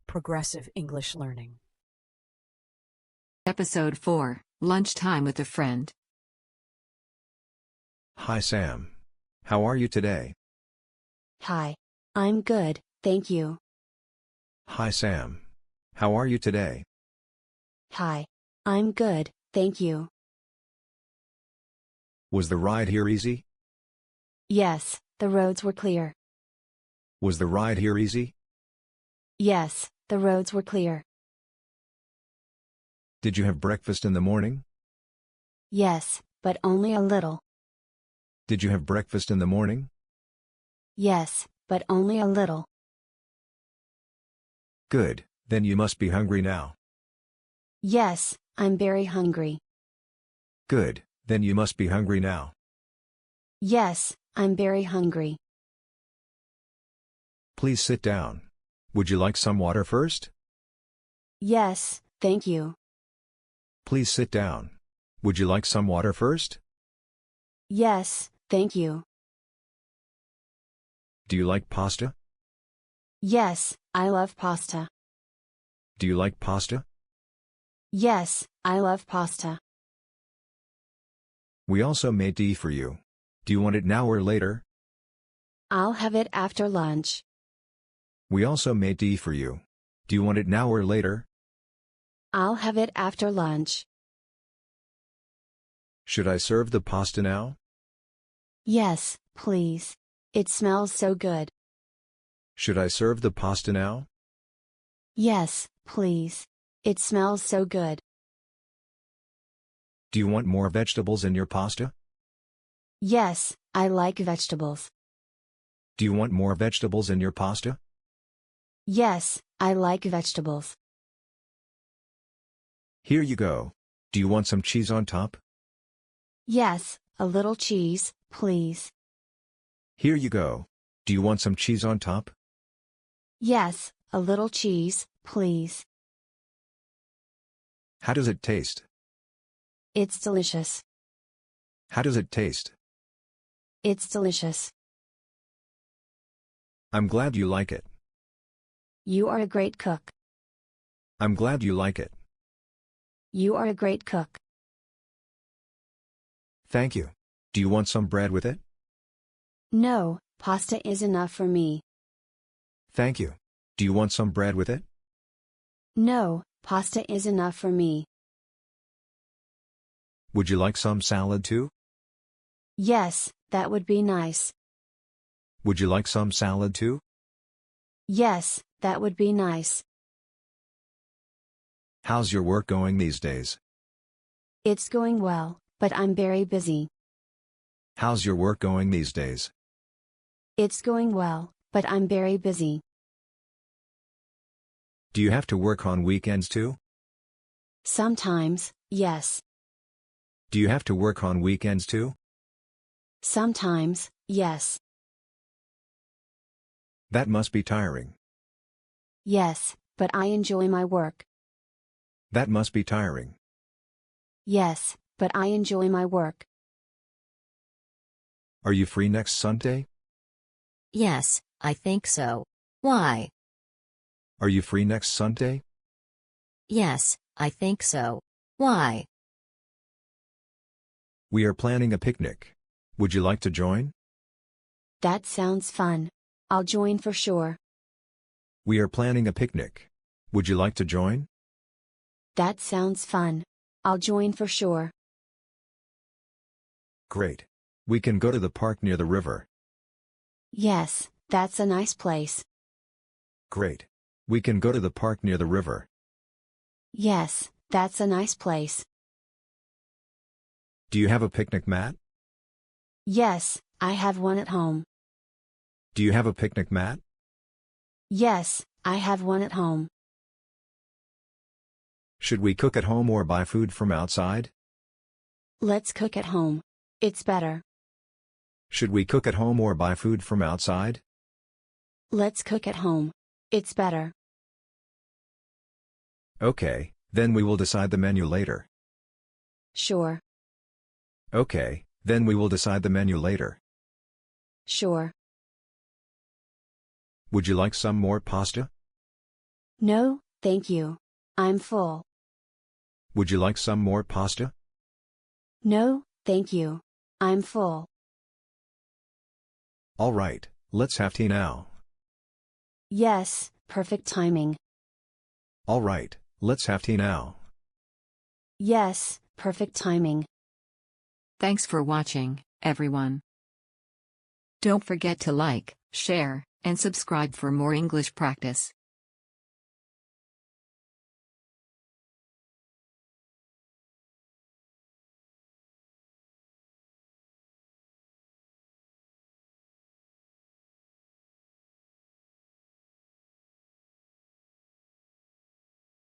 Progressive English Learning. Episode 4, Lunchtime with a Friend. Hi Sam. How are you today? Hi. I'm good, thank you. Hi Sam. How are you today? Hi. I'm good, thank you. Was the ride here easy? Yes, the roads were clear. Was the ride here easy? Yes, the roads were clear. Did you have breakfast in the morning? Yes, but only a little. Did you have breakfast in the morning? Yes, but only a little. Good, then you must be hungry now. Yes, I'm very hungry. Good, then you must be hungry now. Yes, I'm very hungry. Please sit down. Would you like some water first? Yes, thank you. Please sit down. Would you like some water first? Yes, thank you. Do you like pasta? Yes, I love pasta. Do you like pasta? Yes, I love pasta. We also made tea for you. Do you want it now or later? I'll have it after lunch. We also made tea for you. Do you want it now or later? I'll have it after lunch. Should I serve the pasta now? Yes, please. It smells so good. Should I serve the pasta now? Yes, please. It smells so good. Do you want more vegetables in your pasta? Yes, I like vegetables. Do you want more vegetables in your pasta? Yes, I like vegetables. Here you go. Do you want some cheese on top? Yes, a little cheese, please. Here you go. Do you want some cheese on top? Yes, a little cheese, please. How does it taste? It's delicious. How does it taste? It's delicious. I'm glad you like it. You are a great cook. I'm glad you like it. You are a great cook. Thank you. Do you want some bread with it? No, pasta is enough for me. Thank you. Do you want some bread with it? No, pasta is enough for me. Would you like some salad too? Yes, that would be nice. Would you like some salad too? Yes, that would be nice. How's your work going these days? It's going well, but I'm very busy. How's your work going these days? It's going well, but I'm very busy. Do you have to work on weekends too? Sometimes, yes. Do you have to work on weekends too? Sometimes, yes. That must be tiring. Yes, but I enjoy my work. That must be tiring. Yes, but I enjoy my work. Are you free next Sunday? Yes, I think so. Why? Are you free next Sunday? Yes, I think so. Why? We are planning a picnic. Would you like to join? That sounds fun. I'll join for sure. We are planning a picnic. Would you like to join? That sounds fun. I'll join for sure. Great. We can go to the park near the river. Yes, that's a nice place. Great. We can go to the park near the river. Yes, that's a nice place. Do you have a picnic mat? Yes, I have one at home. Do you have a picnic mat? Yes, I have one at home. Should we cook at home or buy food from outside? Let's cook at home. It's better. Should we cook at home or buy food from outside? Let's cook at home. It's better. Okay, then we will decide the menu later. Sure. Okay, then we will decide the menu later. Sure. Would you like some more pasta? No, thank you. I'm full. Would you like some more pasta? No, thank you. I'm full. All right, let's have tea now. Yes, perfect timing. All right, let's have tea now. Yes, perfect timing. Thanks for watching, everyone. Don't forget to like, share, and subscribe for more English practice.